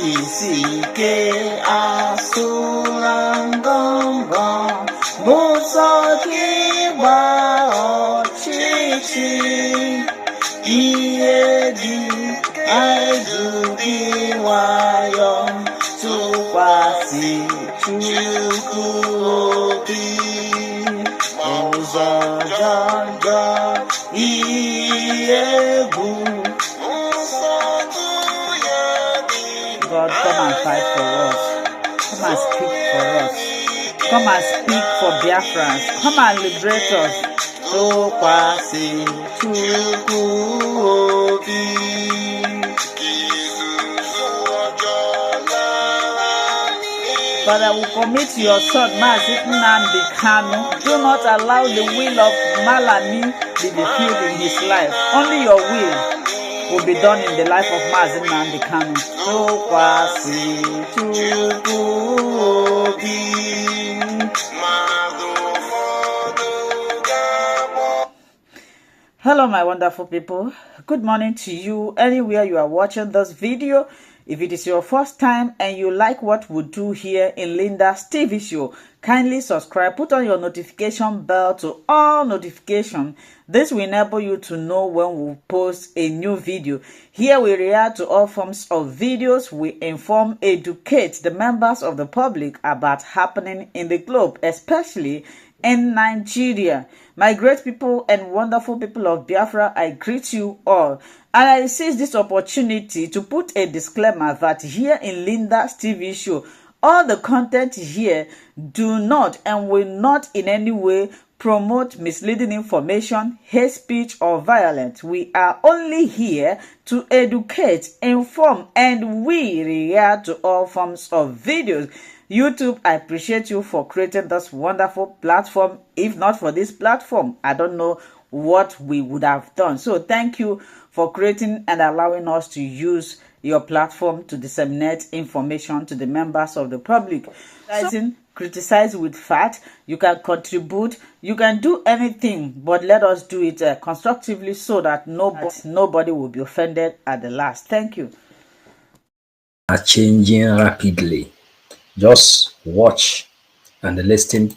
isike asụlangongo Musa kiba ọchịchị ihe dị aizubi nwayọ tụkwasị Chukwu obi ụzọ jọjọ ihe bụ God, come and fight for us. Come and speak for us. Come and speak for Biafrans. Come and liberate us. Tụkwasị Chukwu obi. Father, we commit your son, Nnamdi Kanu. Do not allow the will of Malami be fulfilled in his life. Only your will be done in the life of Nnamdi Kanu. Tụkwasị Chukwu obi. Hello, my wonderful people. Good morning to you anywhere you are watching this video. If it is your first time and you like what we do here in Linda's TV show, kindly subscribe, put on your notification bell to all notifications. This will enable you to know when we post a new video. Here we react to all forms of videos. We inform, educate the members of the public about happening in the globe, especially in Nigeria. My great people and wonderful people of Biafra, I greet you all. And I seize this opportunity to put a disclaimer that here in Linda's TV show, all the content here do not and will not in any way promote misleading information, hate speech, or violence. We are only here to educate, inform, and we react to all forms of videos. YouTube, I appreciate you for creating this wonderful platform. If not for this platform, I don't know what we would have done. So thank you for creating and allowing us to use your platform to disseminate information to the members of the public. Criticize with fact. You can contribute. You can do anything, but let us do it constructively so that nobody will be offended at the last. Thank you. Are changing rapidly. Just watch and listen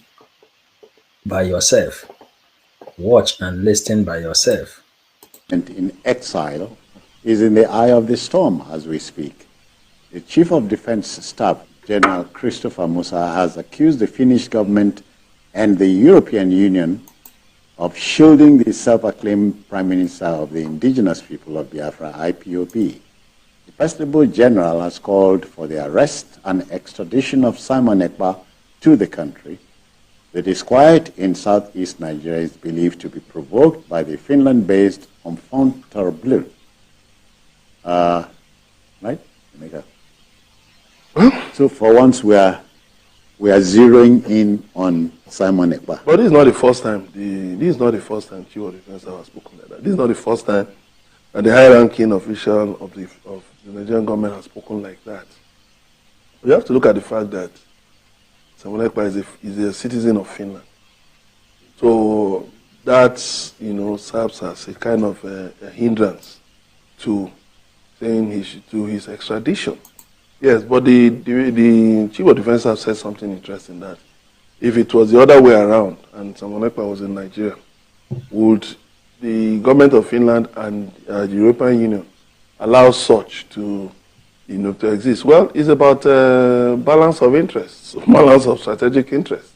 by yourself. Watch and listen by yourself. And in exile is in the eye of the storm as we speak. The Chief of Defense Staff, General Christopher Musa, has accused the Finnish government and the European Union of shielding the self-acclaimed Prime Minister of the indigenous people of Biafra, IPOB. The Festival General has called for the arrest and extradition of Simon Ekpa to the country. The disquiet in southeast Nigeria is believed to be provoked by the Finland-based Unfountable. Right? So for once we are zeroing in on Simon Ekpa. But this is not the first time. This is not the first time Chief of Defense has spoken like that. This is not the first time that the high-ranking official of the Nigerian government has spoken like that. We have to look at the fact that Simon Ekpa is a citizen of Finland. So that, serves as a kind of a hindrance to saying his extradition. Yes, but the Chief of Defense has said something interesting, that if it was the other way around and Simon Ekpa was in Nigeria, would the government of Finland and the European Union allow such to exist? Well, it's about balance of interests, balance of strategic interests.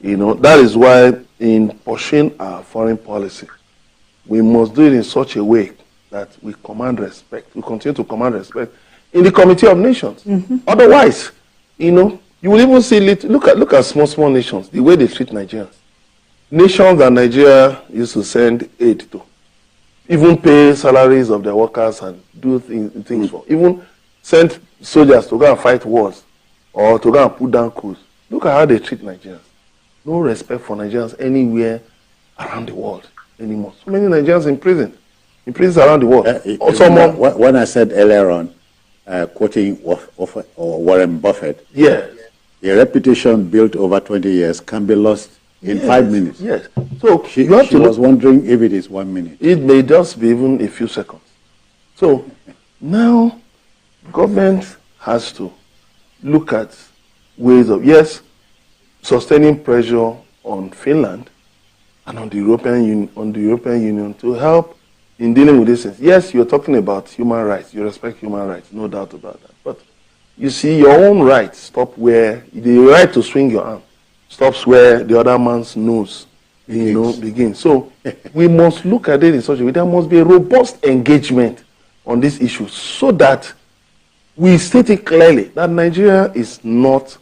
That is why in pursuing our foreign policy, we must do it in such a way that we command respect. We continue to command respect in the Committee of Nations. Otherwise, you will even see, look at small nations, the way they treat Nigerians. Nations that Nigeria used to send aid to, even pay salaries of their workers and do things for, even send soldiers to go and fight wars or to go and put down coups. Look at how they treat Nigerians. No respect for Nigerians anywhere around the world anymore. So many Nigerians in prisons around the world. When I said earlier on, quoting Warren Buffett, yes, a reputation built over 20 years can be lost in 5 minutes. Yes. So she was wondering if it is 1 minute. It may just be even a few seconds. So now government has to look at ways of, yes, sustaining pressure on Finland and on the European Union to help in dealing with this. Yes, you're talking about human rights. You respect human rights, no doubt about that. But you see, your own rights stop where the right to swing your arm stops where the other man's nose begins. So we must look at it in such a way. There must be a robust engagement on this issue so that we state it clearly that Nigeria is not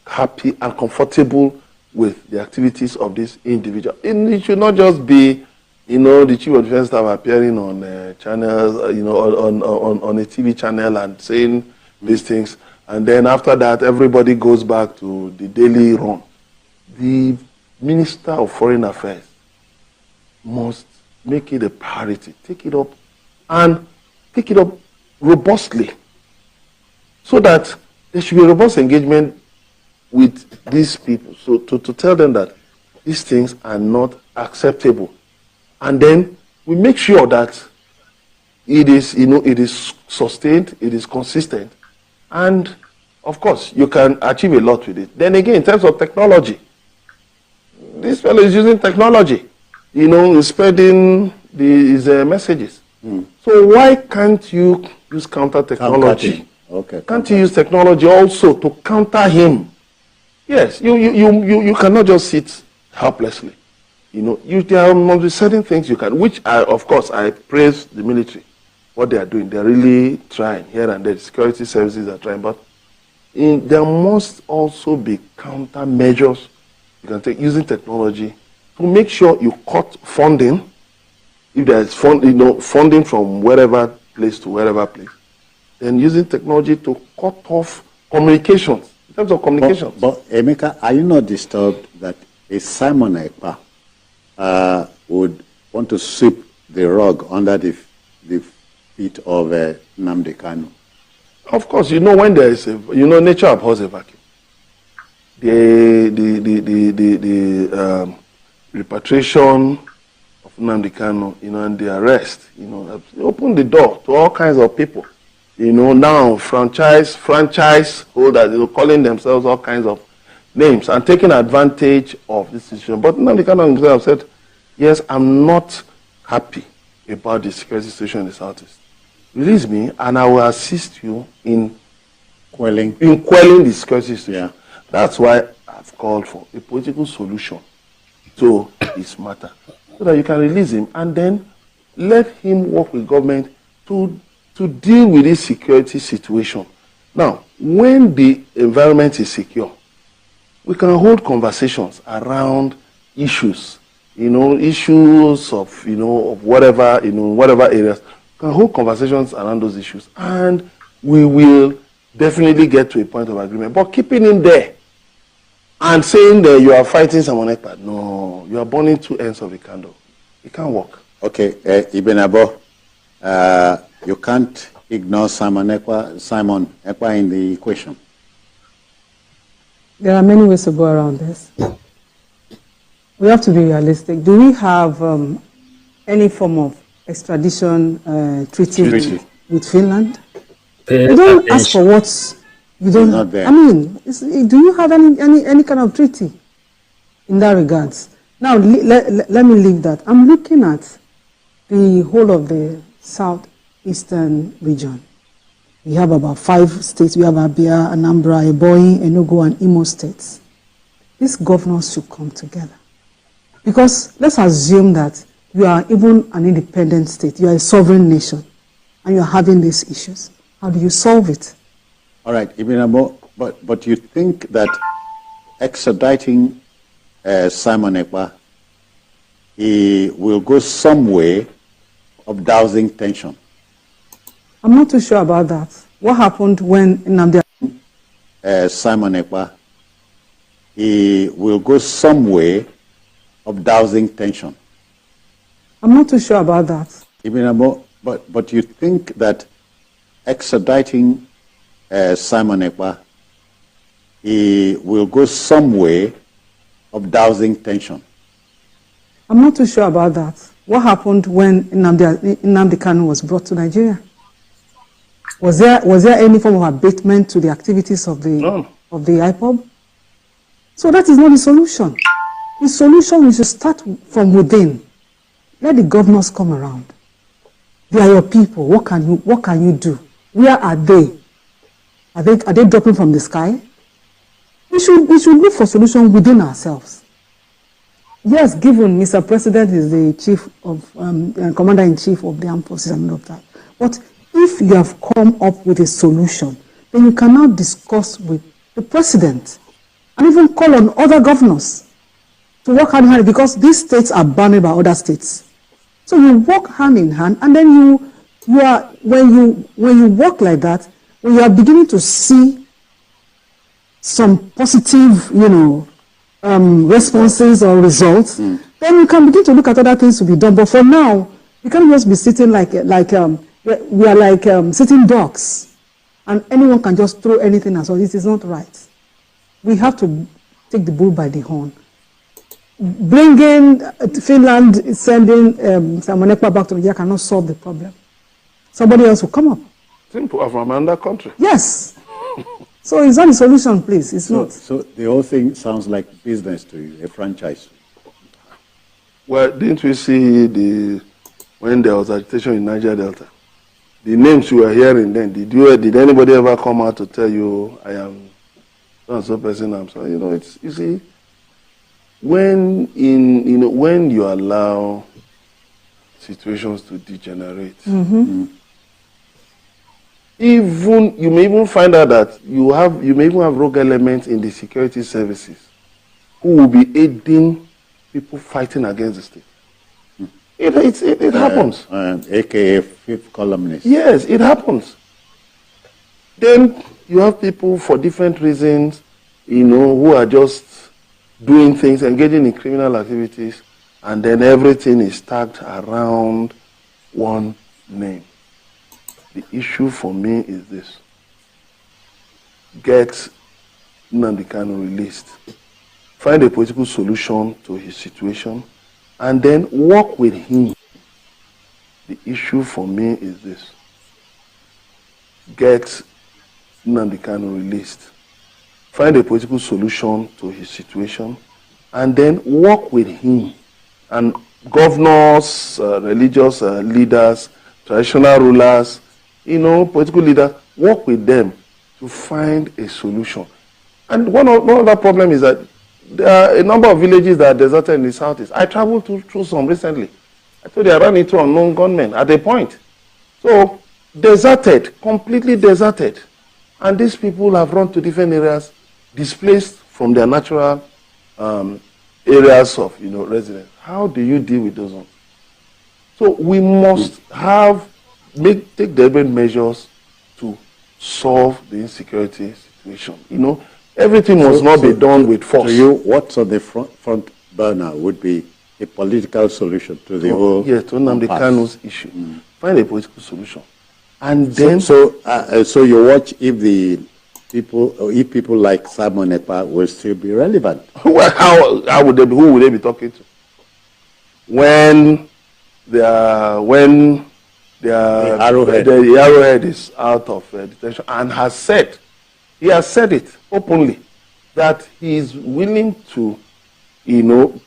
happy and comfortable with the activities of this individual. It should not just be, the chief of defense staff appearing on channels, on a TV channel and saying these things, and then after that everybody goes back to the daily run. The Minister of Foreign Affairs must make it a priority, take it up robustly, so that there should be a robust engagement with these people, so to tell them that these things are not acceptable. And then we make sure that it is, it is sustained, it is consistent, and of course you can achieve a lot with it. Then again, in terms of technology, this fellow is using technology, spreading his messages. So why can't you use counter technology? Okay. Can't you use technology also to counter him? Yes, you cannot just sit helplessly. There must be certain things you can, which of course I praise the military, what they are doing. They're really trying here and there. The security services are trying, but there must also be countermeasures you can take using technology to make sure you cut funding. If there is funding from wherever place to wherever place, then using technology to cut off communications. In terms of communications. But Emeka, are you not disturbed that a Simon Ekpa would want to sweep the rug under the feet of Nnamdi Kanu? Of course, when there is nature abhors a vacuum. The repatriation of Nnamdi Kanu, and the arrest, open the door to all kinds of people. Now franchise holders, calling themselves all kinds of names and taking advantage of this situation. But Nnamdi Kanu himself said, yes, I'm not happy about the security situation in the Southeast. Release me and I will assist you in quelling the security situation. Yeah. That's why I've called for a political solution to this matter, so that you can release him and then let him work with government to deal with this security situation. Now, when the environment is secure, we can hold conversations around issues, issues of, of whatever, whatever areas. We can hold conversations around those issues, and we will definitely get to a point of agreement. But keeping him there and saying that you are fighting someone like that, no, you are burning two ends of the candle. It can't work. Okay, Ibn Abo, you can't ignore Simon Ekpa in the equation. There are many ways to go around this. We have to be realistic. Do we have any form of extradition treaty with Finland? You don't ask for what you don't. Not there. I mean, do you have any kind of treaty in that regards? Now, let me leave that. I'm looking at the whole of the southeastern region. We have about 5 states. We have Abia, Anambra, Ebonyi, Enugu, and Imo states. These governors should come together. Because let's assume that you are even an independent state. You are a sovereign nation, and you are having these issues. How do you solve it? All right, Ibn Abo, but you think that extraditing Simon Ekpa, he will go some way of dousing tension? I'm not too sure about that. What happened when Nnamdi Simon Ekpa, he will go some way of dousing tension? I'm not too sure about that. Ibn Abo, but you think that extraditing Simon Ekpa, he will go some way of dousing tension? I'm not too sure about that. What happened when Nnamdi Kanu was brought to Nigeria? Was there any form of abatement to the activities of the IPOB? So that is not the solution. The solution is to start from within. Let the governors come around. They are your people. What can you do? Where are they? Are they dropping from the sky? We should look for solutions within ourselves. Yes, given Mr. President is the chief of commander-in-chief of the armed forces and all of that. But if you have come up with a solution, then you can now discuss with the president and even call on other governors to work hand in hand, because these states are bounded by other states. So you work hand in hand, and then when you work like that, when you are beginning to see some positive, responses or results, then you can begin to look at other things to be done. But for now, you can't just be sitting we are like sitting ducks, and anyone can just throw anything at us. This is not right. We have to take the bull by the horn. Bringing Finland, sending Samonekpa back to Nigeria cannot solve the problem. Somebody else will come up. Simple, from another country. Yes. So it's not a solution, please. It's not. So the whole thing sounds like business to you, a franchise. Well, didn't we see when there was agitation in Niger Delta? The names you were hearing then, did anybody ever come out to tell you, I am so person, I'm sorry? You see, when you allow situations to degenerate, you may even find out that you may even have rogue elements in the security services who will be aiding people fighting against the state. It happens. AKA fifth columnist. Yes, it happens. Then you have people for different reasons, who are just doing things, engaging in criminal activities, and then everything is tagged around one name. The issue for me is this: get Nnamdi Kanu released, find a political solution to his situation, and then work with him. The issue for me is this: get Nnamdi Kanu released, find a political solution to his situation, and then work with him. And governors, religious leaders, traditional rulers, political leaders, work with them to find a solution. And one other problem is that there are a number of villages that are deserted in the southeast. I traveled through some recently. I told you I ran into unknown gunmen at a point. So, deserted, completely deserted. And these people have run to different areas, displaced from their natural areas of residence. How do you deal with those ones? So we must take deliberate measures to solve the insecurity situation. Everything must not be done with force. To you, what's on the front burner would be a political solution to the whole. Yes, to Nnamdi Kanu's issue. Find a political solution, and then. So you watch if people like Simon Ekpa will still be relevant. Well, how would they be? Who would they be talking to? When the arrowhead is out of detention and he has said it openly that he is willing to,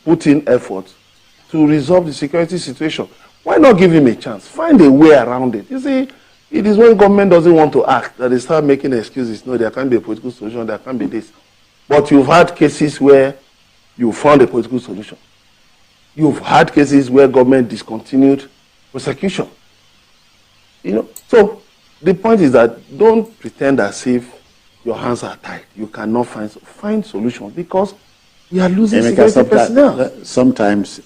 put in effort to resolve the security situation. Why not give him a chance? Find a way around it. You see, it is when government doesn't want to act that they start making excuses. No, there can't be a political solution, there can't be this. But you've had cases where you found a political solution. You've had cases where government discontinued prosecution. So the point is that don't pretend as if your hands are tied. You cannot find solutions because we are losing security personnel. Sometimes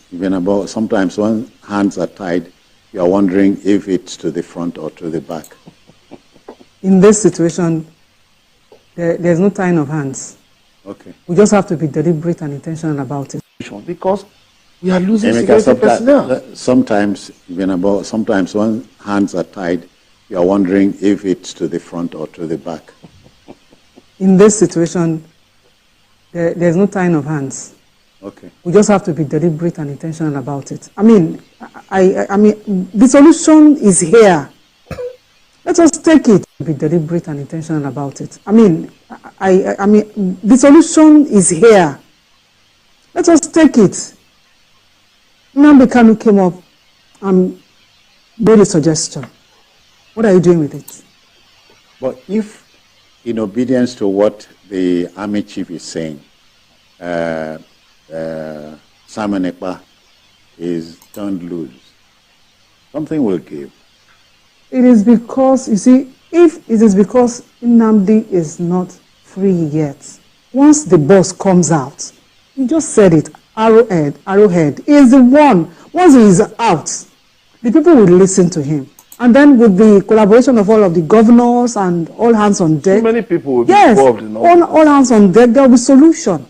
when hands are tied, you are wondering if it's to the front or to the back. In this situation, there's no tying of hands. Okay. We just have to be deliberate and intentional about it. Because we are losing security personnel. Sometimes when hands are tied, you are wondering if it's to the front or to the back. In this situation, there's no tying of hands. Okay. We just have to be deliberate and intentional about it. I mean, the solution is here. Let us take it. be deliberate and intentional about it. I mean, I mean, the solution is here. Let us take it. Nnamdi Kanu came up and made a suggestion. What are you doing with it? But if, in obedience to what the army chief is saying, Simon Ekpa is turned loose, something will give. It is because, you see, if it is because Nnamdi is not free yet, once the boss comes out, you just said it, Arrowhead is the one. Once he is out, the people will listen to him. And then with the collaboration of all of the governors and all hands on deck. Too many people will be yes, involved in all hands on deck, there will be solution.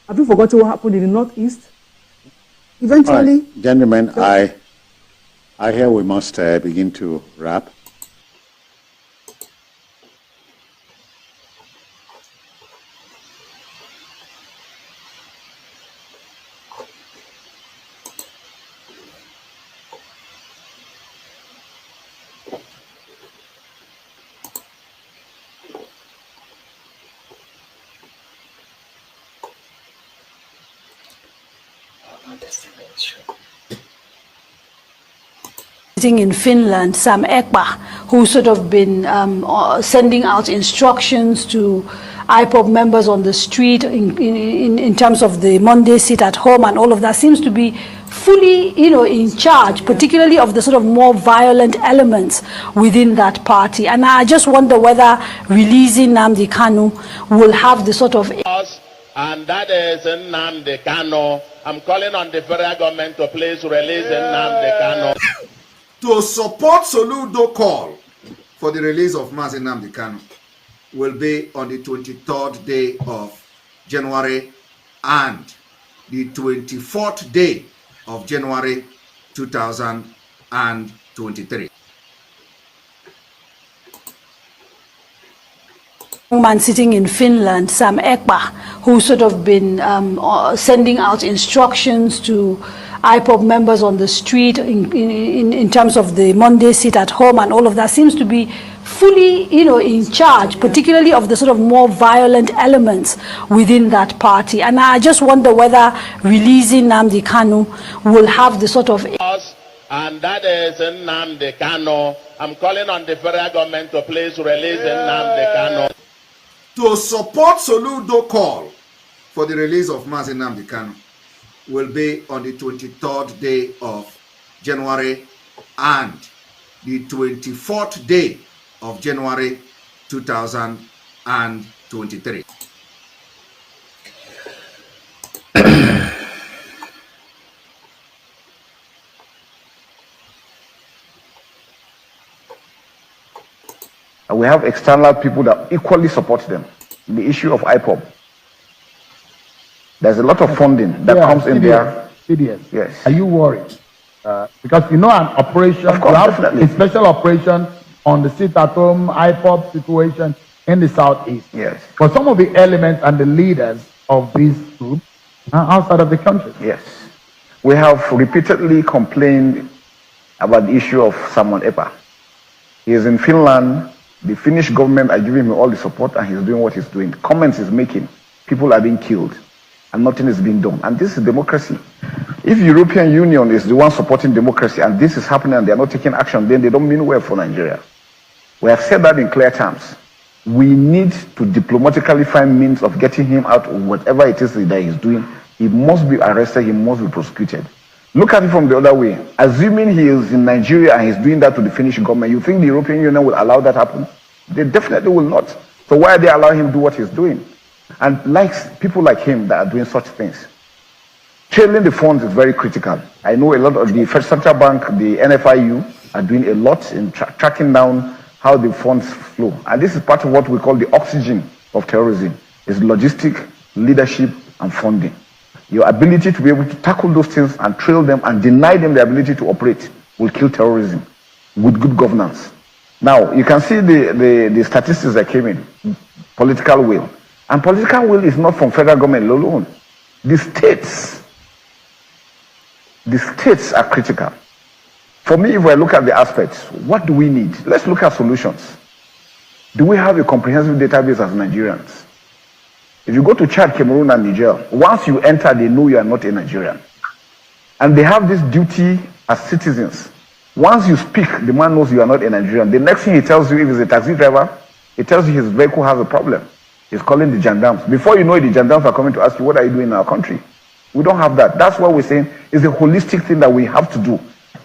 Have you forgotten what happened in the Northeast? Eventually. Right. Gentlemen, I hear we must begin to wrap. In Finland, Sam Ekpa, who's sort of been sending out instructions to IPOB members on the street in terms of the Monday sit at home and all of that, seems to be fully, in charge, particularly of the sort of more violent elements within that party. And I just wonder whether releasing Nnamdi Kanu will have the sort of... And that is Nnamdi Kanu. I'm calling on the federal government to please release Nnamdi Kanu. To support Soludo call for the release of Nnamdi Kanu will be on the 23rd day of January and the 24th day of January 2023. Man sitting in Finland, Sam Ekpa, who's sort of been sending out instructions to IPOB members on the street in terms of the Monday sit at home and all of that, seems to be fully, in charge, particularly of the sort of more violent elements within that party. And I just wonder whether releasing Nnamdi Kanu will have the sort of... And that is Nnamdi Kanu. I'm calling on the federal government to please release Nnamdi Kanu. To support Soludo call for the release of Nnamdi Kanu will be on the 23rd day of January and the 24th day of January 2023. We have external people that equally support them. The issue of IPOB. There's a lot of funding that comes in there. Yes. Are you worried? Because an operation, of course, definitely. A special operation on the sit-at-home IPOB situation in the Southeast. Yes. For some of the elements and the leaders of these groups are outside of the country. Yes. We have repeatedly complained about the issue of Simon Ekpa. He is in Finland. The Finnish government are giving him all the support and he's doing what he's doing. Comments he's making. People are being killed and nothing is being done. And this is democracy. If the European Union is the one supporting democracy and this is happening and they're not taking action, then they don't mean well for Nigeria. We have said that in clear terms. We need to diplomatically find means of getting him out of whatever it is that he's doing. He must be arrested, he must be prosecuted. Look at it from the other way. Assuming he is in Nigeria and he's doing that to the Finnish government, you think the European Union will allow that happen? They definitely will not. So why are they allowing him to do what he's doing? And people like him that are doing such things. Trailing the funds is very critical. I know a lot of the Federal Central Bank, the NFIU, are doing a lot in tracking down how the funds flow. And this is part of what we call the oxygen of terrorism. It's logistic, leadership, and funding. Your ability to be able to tackle those things and trail them and deny them the ability to operate will kill terrorism with good governance. Now, you can see the statistics that came in. Political will. And political will is not from federal government alone. The states are critical. For me, if I look at the aspects, what do we need? Let's look at solutions. Do we have a comprehensive database as Nigerians? If you go to Chad, Cameroon, and Niger, once you enter, they know you are not a Nigerian. And they have this duty as citizens. Once you speak, the man knows you are not a Nigerian. The next thing he tells you, if he's a taxi driver, he tells you his vehicle has a problem. He's calling the gendarmes. Before you know it, the gendarmes are coming to ask you, what are you doing in our country? We don't have that. That's what we're saying is a holistic thing that we have to do.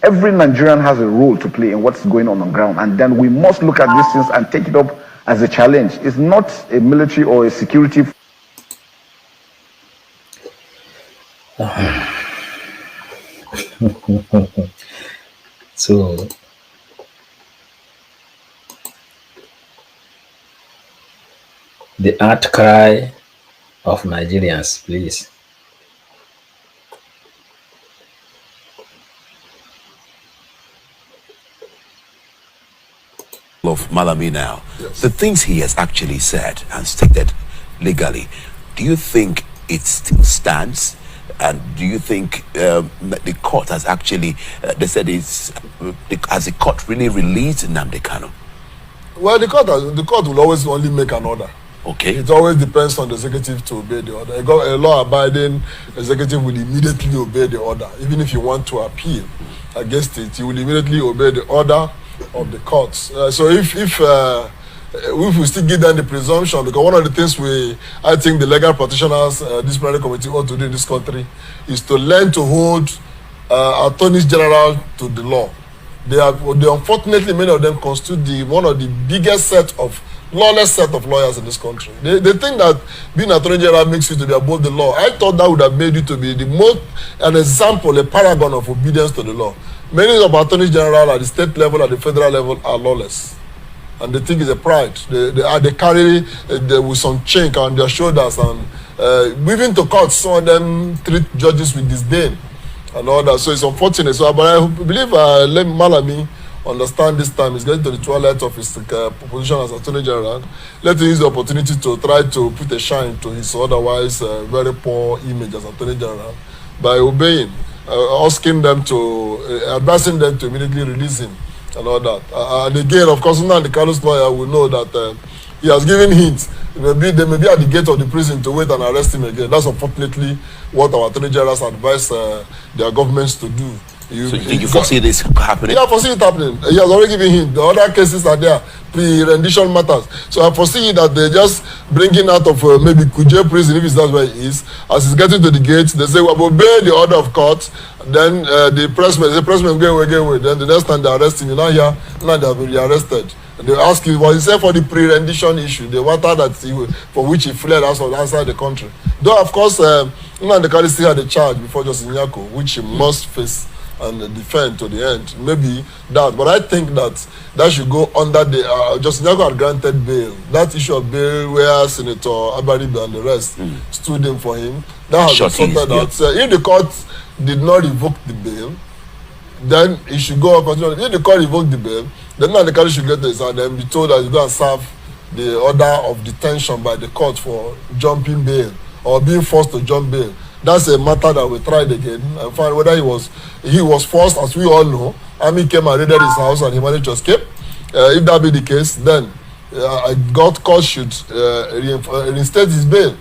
Every Nigerian has a role to play in what's going on ground, and then we must look at these things and take it up as a challenge. It's not a military or a security. So the outcry of Nigerians, please. Of Malami now, yes. The things he has actually said and stated legally, do you think it still stands? And do you think that the court has actually, they said has the court really released Nnamdi Kanu? Well, the court will always only make an order. Okay. It always depends on the executive to obey the order. A law-abiding executive will immediately obey the order. Even if you want to appeal against it, you will immediately obey the order of the courts. So if we still give them the presumption, because one of the things I think the legal practitioners, disciplinary committee ought to do in this country is to learn to hold attorneys general to the law. They unfortunately, many of them constitute one of the biggest lawless set of lawyers in this country. They think that being attorney general makes you to be above the law. I thought that would have made you to be an example, a paragon of obedience to the law. Many of our attorneys general at the state level, at the federal level, are lawless. And they think it's a pride. They carry with some chink on their shoulders, and even to court, some of them treat judges with disdain and all that. So it's unfortunate. So, but I believe let Malami understand this time. He's getting to the twilight of his position as Attorney General. Let him use the opportunity to try to put a shine to his otherwise very poor image as Attorney General by obeying, asking them to, advising them to immediately release him and all that. And again, of course, Nnamdi Kanu's lawyer will know that he has given hints. They may be at the gate of the prison to wait and arrest him again. That's unfortunately what our Attorney Generals advise their governments to do. So you think you foresee this happening? Yeah, I foresee it happening. He has already given him. The other cases are there, pre-rendition matters. So I foresee that they just bringing out of maybe Kuje prison, if it's that where he is. As he's getting to the gates, they say, well, obey the order of court. Then the pressman get away. Then the next time they arrest him, now they have been arrested. And they ask you, well, he said for the pre-rendition issue, the matter that for which he fled outside the country. Though, of course, Nnamdi Kanu still had a charge before Justice Nyako, which he must face and defend to the end. Maybe that, but I think that should go under the Justice Nyako had granted bail. That issue of bail where Senator Abaribe and the rest stood in for him, that has been sorted out. So if the court did not revoke the bail, then it should go on continue. If the court revoked the bail, then Nnamdi Kanu should get this and then be told that you go and serve the order of detention by the court for jumping bail or being forced to jump bail. That's a matter that we tried again and find whether he was forced, as we all know. Army came and raided his house and he managed to escape. If that be the case, then court should reinstate his bail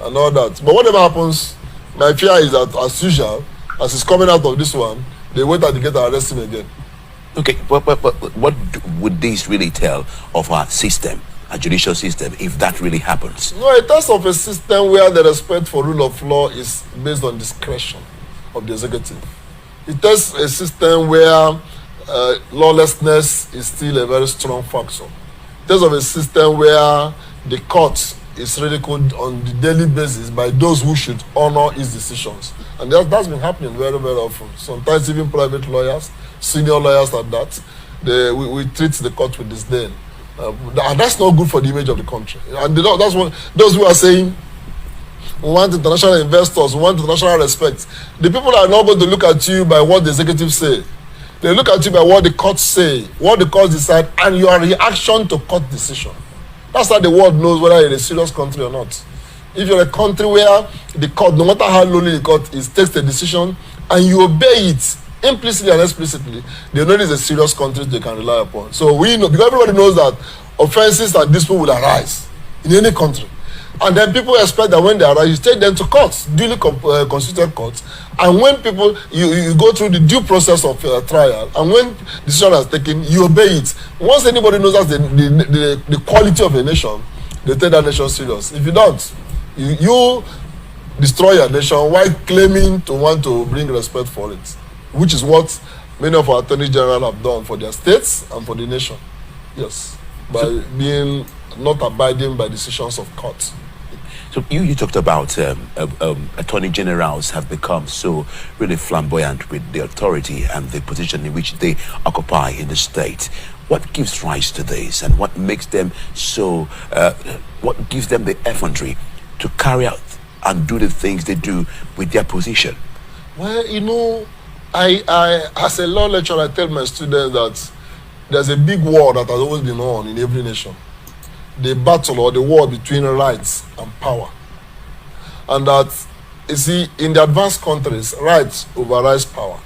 and all that. But whatever happens, my fear is that, as usual, as he's coming out of this one, they wait at the gate and arrest him again. Okay, but what would this really tell of our system, a judicial system, if that really happens? No, it tells of a system where the respect for rule of law is based on discretion of the executive. It tells a system where lawlessness is still a very strong factor. It tells of a system where the court is ridiculed on the daily basis by those who should honor its decisions. And that's been happening very, very often. Sometimes even private lawyers, senior lawyers at that, we treat the court with disdain. And that's not good for the image of the country. And that's what those who are saying, we want international investors, we want international respect. The people are not going to look at you by what the executive say. They look at you by what the courts say, what the courts decide, and your reaction to court decision. That's how the world knows whether you're a serious country or not. If you're a country where the court, no matter how lowly the court is, takes a decision and you obey it, implicitly and explicitly, they know this is a serious country they can rely upon. So we know, because everybody knows that offenses and disputes will arise in any country. And then people expect that when they arise, you take them to courts, duly constituted courts. And when people, you go through the due process of trial, and when decision is taken, you obey it. Once anybody knows that's the quality of a nation, they take that nation serious. If you don't, you destroy your nation while claiming to want to bring respect for it, which is what many of our attorney general have done for their states and for the nation. Yes, by being not abiding by decisions of courts. So you talked about attorney generals have become so really flamboyant with the authority and the position in which they occupy in the state. What gives rise to this, and what makes them so? What gives them the effrontery to carry out and do the things they do with their position? Well, you know, I as a law lecturer, I tell my students that there's a big war that has always been on in every nation. The battle or the war between rights and power. And that, you see, in the advanced countries, rights overrides power.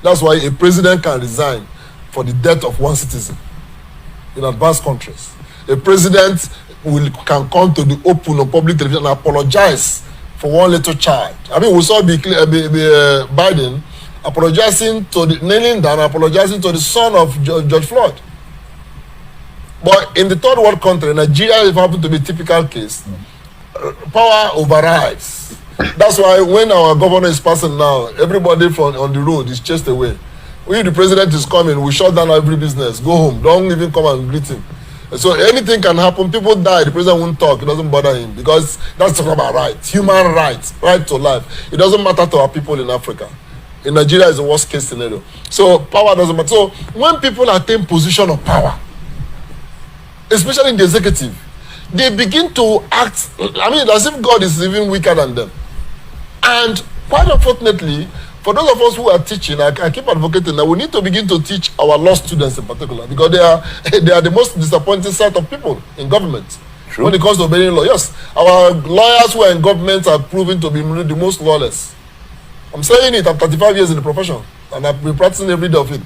That's why a president can resign for the death of one citizen. In advanced countries, a president can come to the open or public television and apologize for one little child. I mean, we saw Biden apologizing to kneeling down, apologizing to the son of George Floyd. But in the third world country, Nigeria, it happened to be a typical case. Power overrides. That's why when our governor is passing now, everybody on the road is chased away. When the president is coming, we shut down every business. Go home. Don't even come and greet him. So anything can happen. People die. The president won't talk. It doesn't bother him because that's talking about rights, human rights, right to life. It doesn't matter to our people in Africa. In Nigeria, is the worst case scenario. So power doesn't matter. So when people attain position of power, especially in the executive, they begin to act, I mean, as if God is even weaker than them. And quite unfortunately, for those of us who are teaching, I keep advocating that we need to begin to teach our law students in particular, because they are the most disappointing set of people in government. True. When it comes to obeying law. Yes, our lawyers who are in government are proven to be the most lawless. I'm saying it, I'm 35 years in the profession, and I've been practicing every day of it.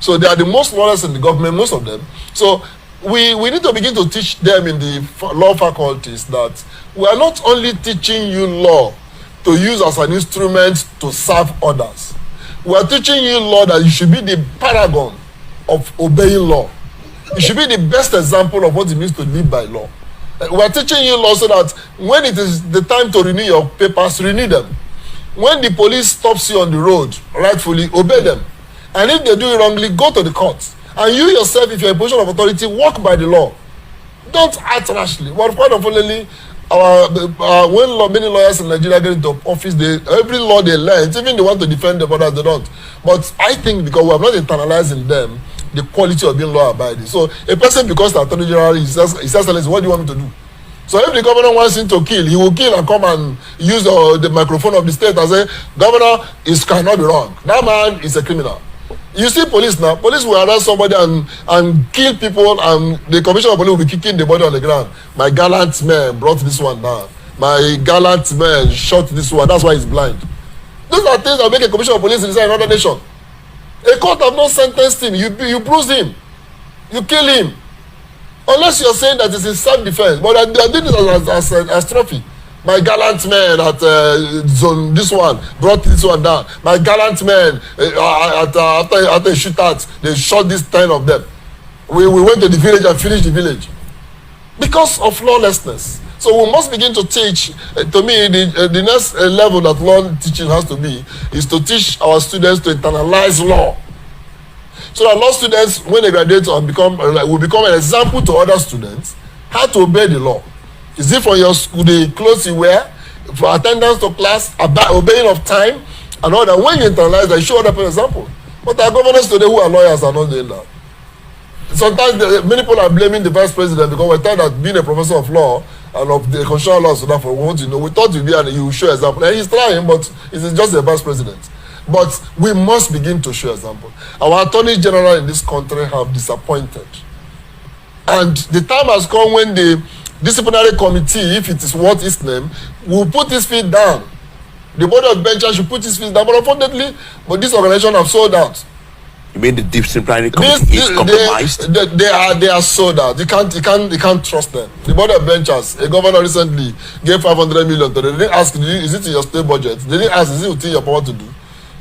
So they are the most lawless in the government, most of them. So we need to begin to teach them in the law faculties that we are not only teaching you law to use as an instrument to serve others. We are teaching you law that you should be the paragon of obeying law. You should be the best example of what it means to live by law. We are teaching you law so that when it is the time to renew your papers, renew them. When the police stops you on the road, rightfully, obey them. And if they do it wrongly, go to the court. And you yourself, if you're in a position of authority, walk by the law. Don't act rashly. But quite unfortunately, when many lawyers in Nigeria get into office, every law they learn, even they want to defend them, others they don't. But I think because we have not internalized in them the quality of being law abiding. So a person, because the attorney general is just what do you want me to do? So if the governor wants him to kill, he will kill and come and use the microphone of the state and say, Governor, it cannot be wrong. That man is a criminal. You see police now, police will arrest somebody and kill people, and the commissioner of police will be kicking the body on the ground. My gallant man brought this one down. My gallant man shot this one. That's why he's blind. Those are things that make a commissioner of police inside another nation. A court have not sentenced him. You bruise him. You kill him. Unless you're saying that it's in self-defense. But they are doing it as trophy. My gallant man at this one brought this one down. My gallant man after a shootout, they shot this 10 of them. We went to the village and finished the village because of lawlessness. So we must begin to teach. To me, the next level that law teaching has to be is to teach our students to internalize law, so that law students, when they graduate and will become an example to other students how to obey the law. Is it for your school, the clothes you wear, for attendance to class, obeying of time, and all that? When you internalize that, show other people example. But our governors today who are lawyers are not doing that. Sometimes many people are blaming the vice president because we thought that being a professor of law and of the constitutional law, so therefore we want to know. We thought you'd be and you show example. And he's trying, but he's just a vice president. But we must begin to show example. Our attorney general in this country have disappointed. And the time has come when the disciplinary committee, if it is worth its name, will put his feet down. The board of benchers should put his fees down. But unfortunately, this organization have sold out. You mean the disciplinary committee is compromised? They are sold out. You can't trust them. The board of benchers, a governor recently gave 500 million to them. They didn't ask, is it in your state budget? They didn't ask, is it within your power to do?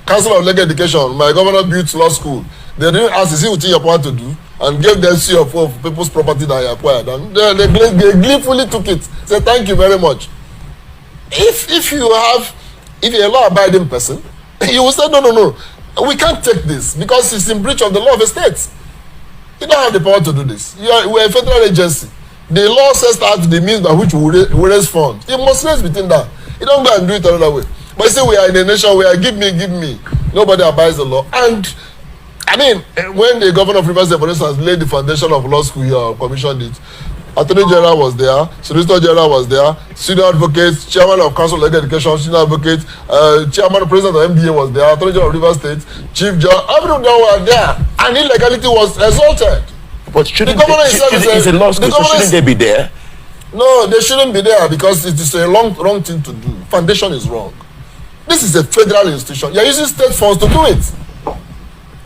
Council of Legal Education, my governor built law school. They didn't ask, is it within your power to do? And gave them CFO of people's property that you acquired. And they gleefully took it. Say thank you very much. If you're a law-abiding person, you will say no. We can't take this because it's in breach of the law of the state. You don't have the power to do this. We're a federal agency. The law says that the means by which we raise funds. You must raise within that. You don't go and do it another way. But you say we are in a nation where give me. Nobody abides the law. And I mean, when the governor of Rivers State, for instance, laid the foundation of law school here or commissioned it, Attorney General was there, Solicitor General was there, Senior Advocate, Chairman of Council of Legal Education, Senior Advocate, Chairman, President of MDA was there, Attorney General of Rivers State, Chief Judge, everyone were there, and illegality was exalted. But shouldn't it's a law school, so shouldn't they be there? No, they shouldn't be there because it is a wrong thing to do. Foundation is wrong. This is a federal institution. You're using state funds to do it.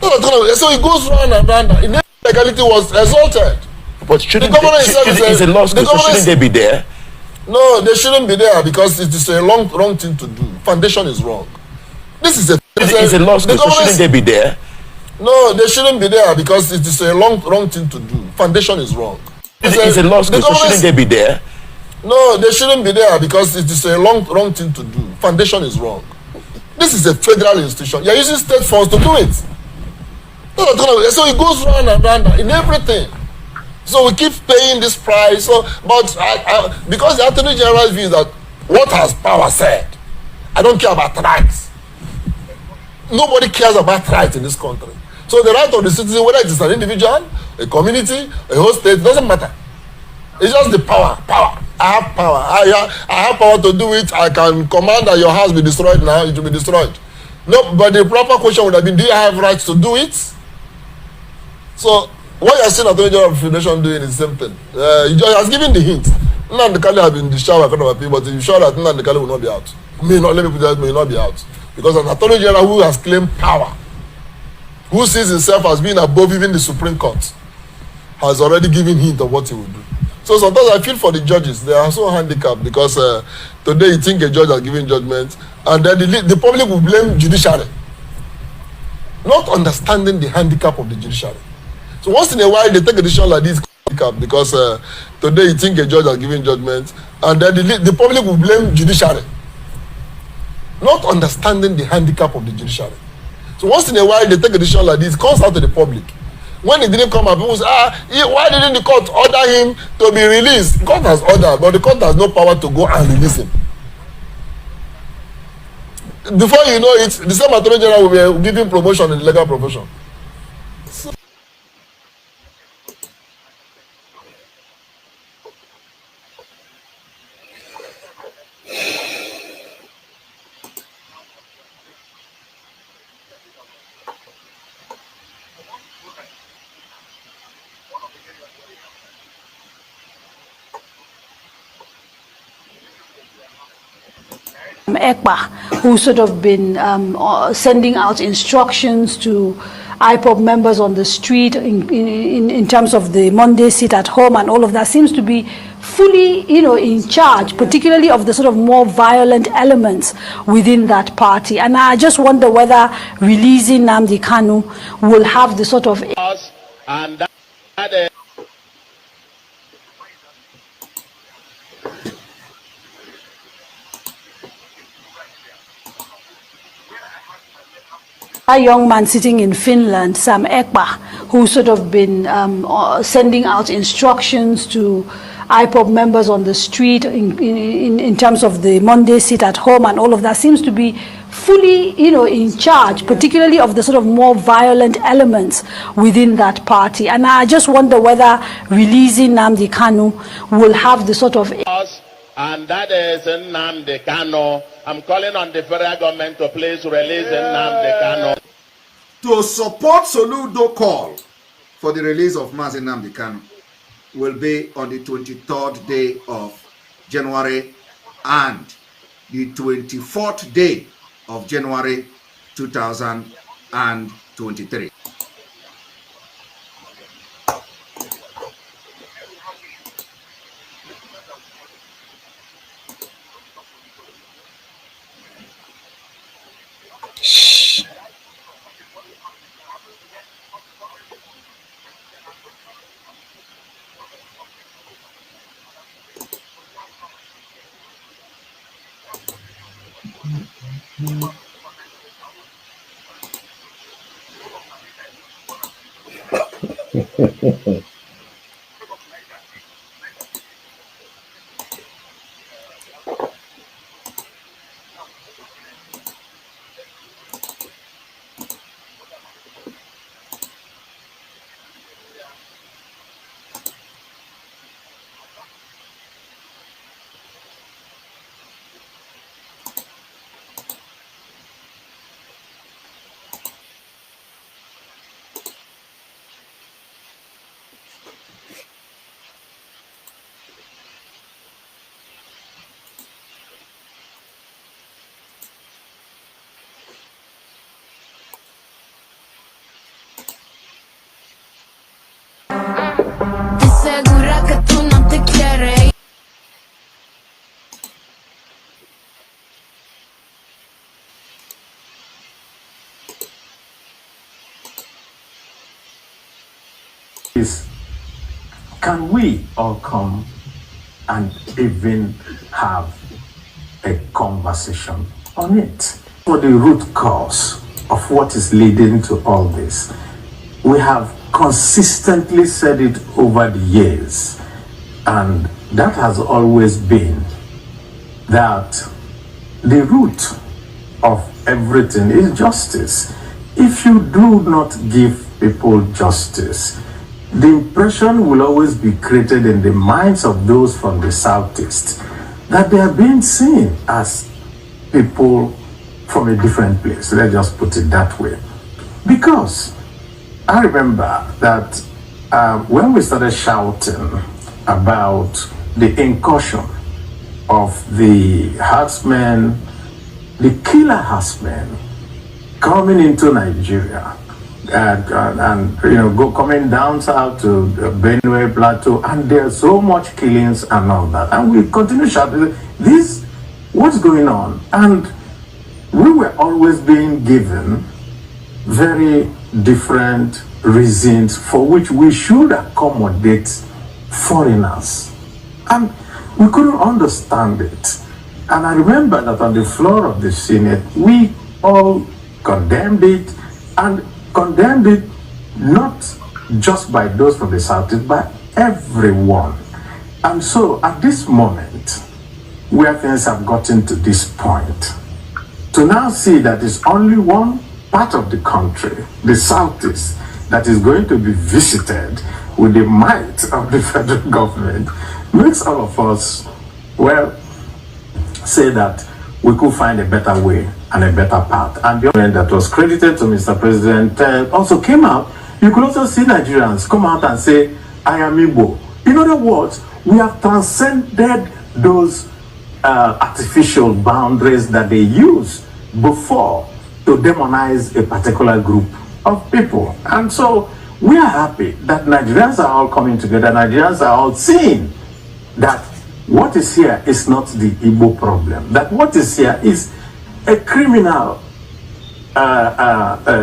So it goes round and round. Illegality was exalted. But shouldn't it's a law school, so shouldn't they be there? No, they shouldn't be there because it is a wrong thing to do. Foundation is wrong. This is a law school, so shouldn't they be there? No, they shouldn't be there because it is a wrong thing to do. Foundation is wrong. It's a law school, so shouldn't they be there? No, they shouldn't be there because it is a wrong thing to do. Foundation is wrong. This is a federal institution. You're using state funds to do it. So it goes round and round in everything. So we keep paying this price. So, but because the Attorney General's view is that what has power said, I don't care about rights. Nobody cares about rights in this country. So the right of the citizen, whether it is an individual, a community, a whole state, doesn't matter. It's just the power. I have power. I have power to do it. I can command that your house be destroyed now. It will be destroyed. No, but the proper question would have been, do you have rights to do it? So what you are seeing Attorney General of the Federation doing is the same thing. He just has given the hint. Nnamdi Kanu has been discharged by people, but you sure that Nnamdi Kanu will not be out? Let me put that, may not be out. Because an Attorney General who has claimed power, who sees himself as being above even the Supreme Court, has already given hint of what he will do. So sometimes I feel for the judges. They are so handicapped because today you think a judge has given judgment, and then the public will blame judiciary, not understanding the handicap of the judiciary. So once in a while they take a decision like this because today you think a judge has given judgment, and then the public will blame judiciary, not understanding the handicap of the judiciary. So once in a while they take a decision like this, it comes out to the public. When it didn't come out, people say, why didn't the court order him to be released? The court has ordered, but the court has no power to go and release him. Before you know it, the same Attorney General will be giving promotion in the legal profession. ECPA, who sort of been sending out instructions to IPOB members on the street in terms of the Monday sit at home and all of that, seems to be fully, in charge, particularly of the sort of more violent elements within that party. And I just wonder whether releasing Nnamdi Kanu will have the sort of... And that a young man sitting in Finland, Sam ECPA, who sort of been sending out instructions to IPOB members on the street in terms of the Monday sit at home and all of that, seems to be fully, in charge, particularly of the sort of more violent elements within that party. And I just wonder whether releasing Nnamdi Kanu will have the sort of... And that is Nnamdi Kanu. I'm calling on the federal government to please release Nnamdi Kanu. To support Soludo call for the release of Nnamdi Kanu will be on the 23rd day of January, and the 24th day of January 2023. Is, can we all come and even have a conversation on it? For the root cause of what is leading to all this, we have consistently said it over the years, and that has always been that the root of everything is justice. If you do not give people justice, the impression will always be created in the minds of those from the Southeast that they are being seen as people from a different place. Let's just put it that way. Because I remember that when we started shouting about the incursion of the herdsmen, the killer herdsmen coming into Nigeria, and coming down south to Benue Plateau, and there's so much killings and all that, and we continue shouting this, what's going on? And we were always being given very different reasons for which we should accommodate foreigners, and we couldn't understand it. And I remember that on the floor of the Senate, we all condemned it, and condemned it not just by those from the Southeast, but everyone. And so at this moment, where things have gotten to this point, to now see that it's only one part of the country, the Southeast, that is going to be visited with the might of the federal government, makes all of us, well, say that we could find a better way and a better path. And the argument that was credited to Mr. President also came out. You could also see Nigerians come out and say, I am Igbo. In other words, we have transcended those artificial boundaries that they used before to demonize a particular group of people. And so we are happy that Nigerians are all coming together. Nigerians are all seeing that what is here is not the Igbo problem. That what is here is a criminal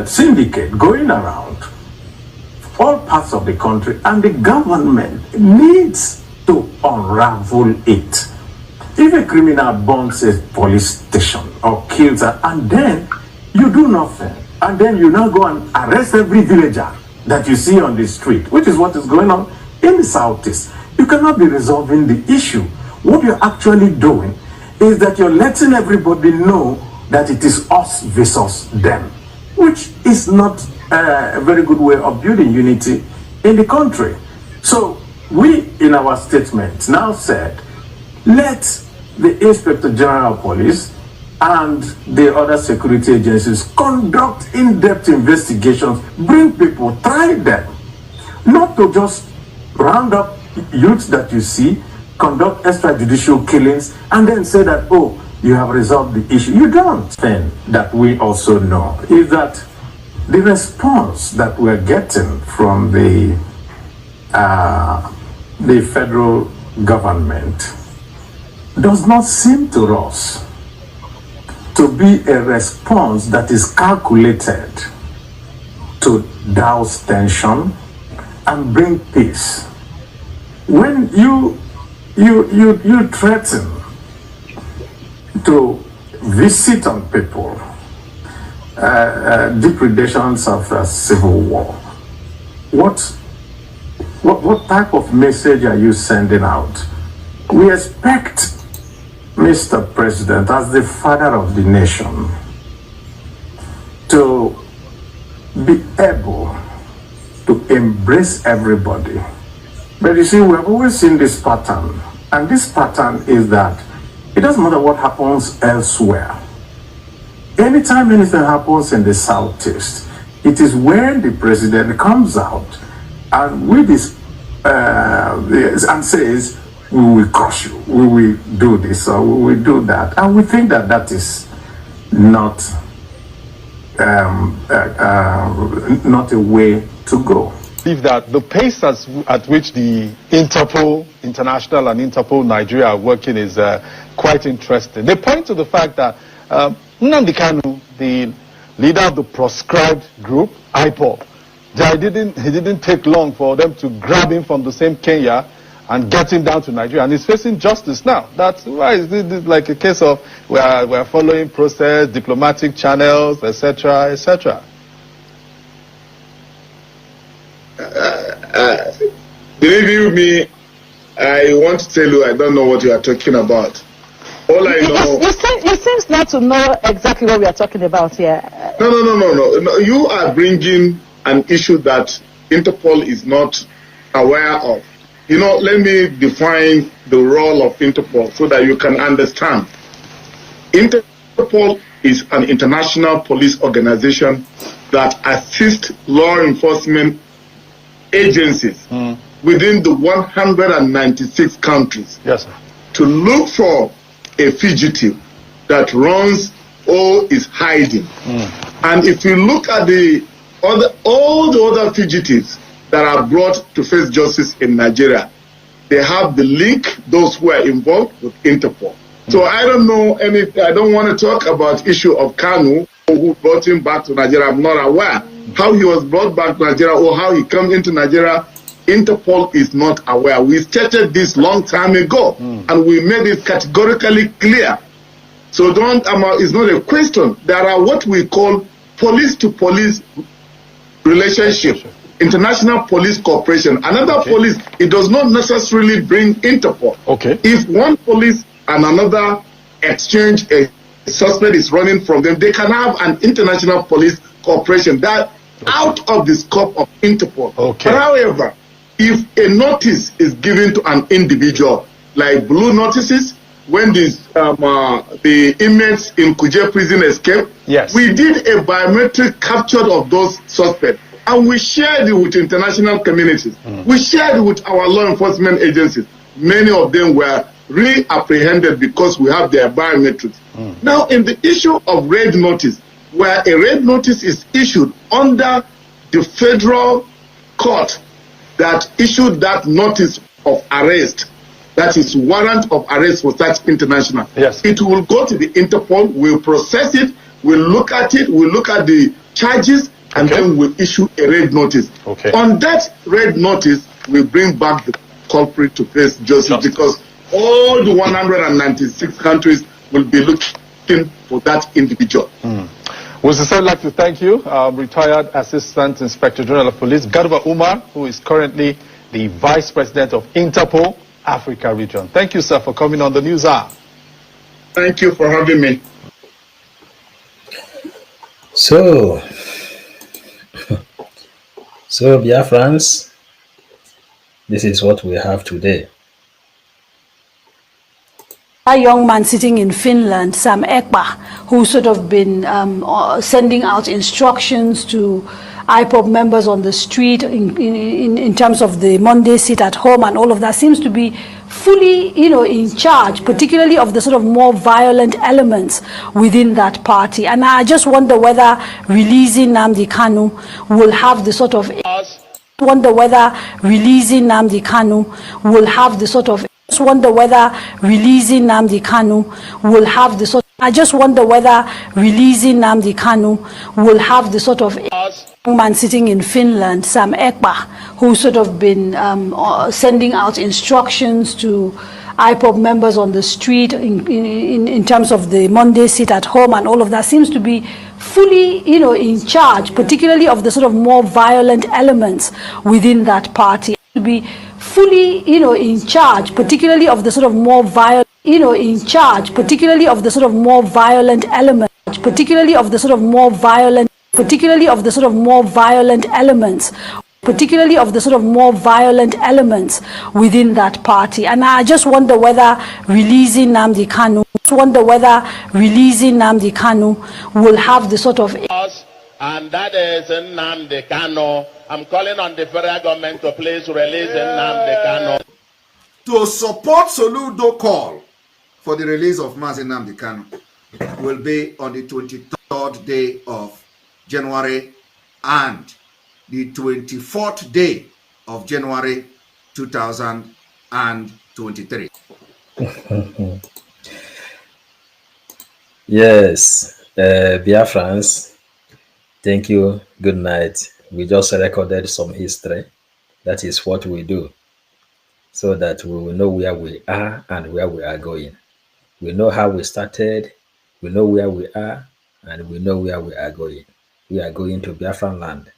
syndicate going around all parts of the country, and the government needs to unravel it. If a criminal bombs a police station or kills her, and then you do nothing, and then you now go and arrest every villager that you see on the street, which is what is going on in the Southeast, you cannot be resolving the issue. What you're actually doing is that you're letting everybody know that it is us versus them, which is not a very good way of building unity in the country. So we, in our statement, now said, let the Inspector General of Police and the other security agencies conduct in-depth investigations, bring people, try them, not to just round up youths that you see, conduct extrajudicial killings, and then say that, oh, you have resolved the issue. You don't. Thing that we also know is that the response that we're getting from the federal government does not seem to us to be a response that is calculated to douse tension and bring peace. When you threaten to visit on people depredations of civil war, what type of message are you sending out? We expect Mr. President, as the father of the nation, to be able to embrace everybody. But you see, we have always seen this pattern, and this pattern is that it doesn't matter what happens elsewhere. Anytime anything happens in the Southeast, it is when the president comes out and with this and says, we will crush you, we will do this, or we will do that. And we think that that is not a way to go. If that the pace at which the Interpol International and Interpol Nigeria are working is quite interesting. They point to the fact that Nnamdi Kanu, the leader of the proscribed group, IPOB, it didn't take long for them to grab him from the same Kenya and get him down to Nigeria, and he's facing justice now. That's why is this like a case of we're following process, diplomatic channels, etc., etc. Believe me, I want to tell you, I don't know what you are talking about. All I know. You seem not to know exactly what we are talking about here. No. You are bringing an issue that Interpol is not aware of. Let me define the role of Interpol so that you can understand. Interpol is an international police organization that assists law enforcement agencies within the 196 countries to look for a fugitive that runs or is hiding. And if you look at all the other fugitives that are brought to face justice in Nigeria, they have the link, those who are involved with Interpol. So I don't know I don't want to talk about issue of Kanu, who brought him back to Nigeria. I'm not aware how he was brought back to Nigeria or how he comes into Nigeria. Interpol is not aware. We stated this long time ago, and we made it categorically clear. So it's not a question. There are what we call police-to-police relationship, international police cooperation. Another police, it does not necessarily bring Interpol. If one police and another exchange a suspect is running from them, they can have an international police cooperation that out of the scope of Interpol. But however, if a notice is given to an individual, like blue notices, when the inmates in Kuje prison escaped, we did a biometric capture of those suspects, and we shared it with international communities. We shared it with our law enforcement agencies. Many of them were really apprehended because we have their biometrics. Now, in the issue of red notice, where a red notice is issued under the federal court that issued that notice of arrest, that is warrant of arrest for such international, it will go to the Interpol, we'll process it, we'll look at it, we'll look at the charges, and then we'll issue a red notice. On that red notice, we bring back the culprit to face justice because all the 196 countries will be looking for that individual. Would sincerely like to thank you, retired Assistant Inspector General of Police, Garba Umar, who is currently the Vice President of Interpol Africa Region. Thank you, sir, for coming on the News Hour. Thank you for having me. So Biafrans, this is what we have today. A young man sitting in Finland, Sam Ekpa, who's sort of been sending out instructions to IPOB members on the street in terms of the Monday sit at home and all of that seems to be fully, in charge, particularly of the sort of more violent elements within that party. And I just wonder whether releasing Nnamdi Kanu will have the sort of... wonder whether releasing Nnamdi Kanu will have the sort of... just wonder whether releasing Nnamdi Kanu will have the sort of... I just wonder whether releasing Nnamdi Kanu will have the sort of young man sitting in Finland, Sam Ekpa, who's sort of been sending out instructions to IPOB members on the street in terms of the Monday sit at home and all of that seems to be fully, in charge, particularly of the sort of more violent elements within that party. To be fully, in charge, particularly of the sort of more violent, in charge, particularly of the sort of more violent elements, particularly of the sort of more violent, particularly of the sort of more violent elements, particularly of the sort of more violent elements within that party. And I just wonder whether releasing Nnamdi Kanu, will have the sort of... And that is Nnamdi Kanu. I'm calling on the federal government to please release Nnamdi Kanu. To support Soludo call for the release of Nnamdi Kanu will be on the 23rd day of January and the 24th day of January 2023. Yes, Biafrans, thank you. Good night. We just recorded some history. That is what we do, so that we will know where we are and where we are going. We know how we started, we know where we are, and we know where we are going. We are going to Biafran land.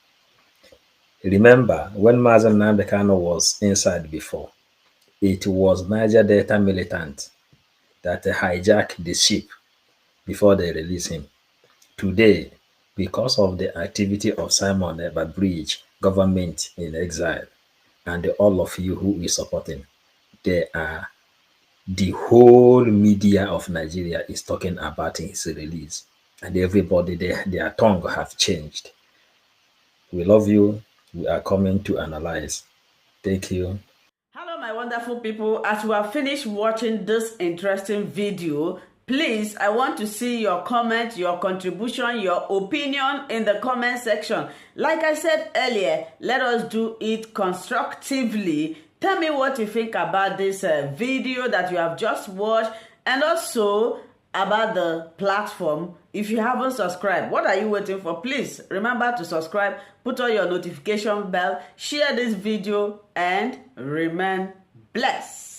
Remember, when Nnamdi Kanu was inside before, it was Niger Delta militant that hijacked the ship before they released him. Today, because of the activity of Simon Bridge, government in exile, and all of you who is supporting, the whole media of Nigeria is talking about his release, and everybody, their tongue have changed. We love you. We are coming to analyze. Thank you. Hello, my wonderful people. As we have finished watching this interesting video, please, I want to see your comment, your contribution, your opinion in the comment section. Like I said earlier, let us do it constructively. Tell me what you think about this video that you have just watched, and also about the platform. If you haven't subscribed, what are you waiting for? Please remember to subscribe, put on your notification bell, share this video, and remain blessed.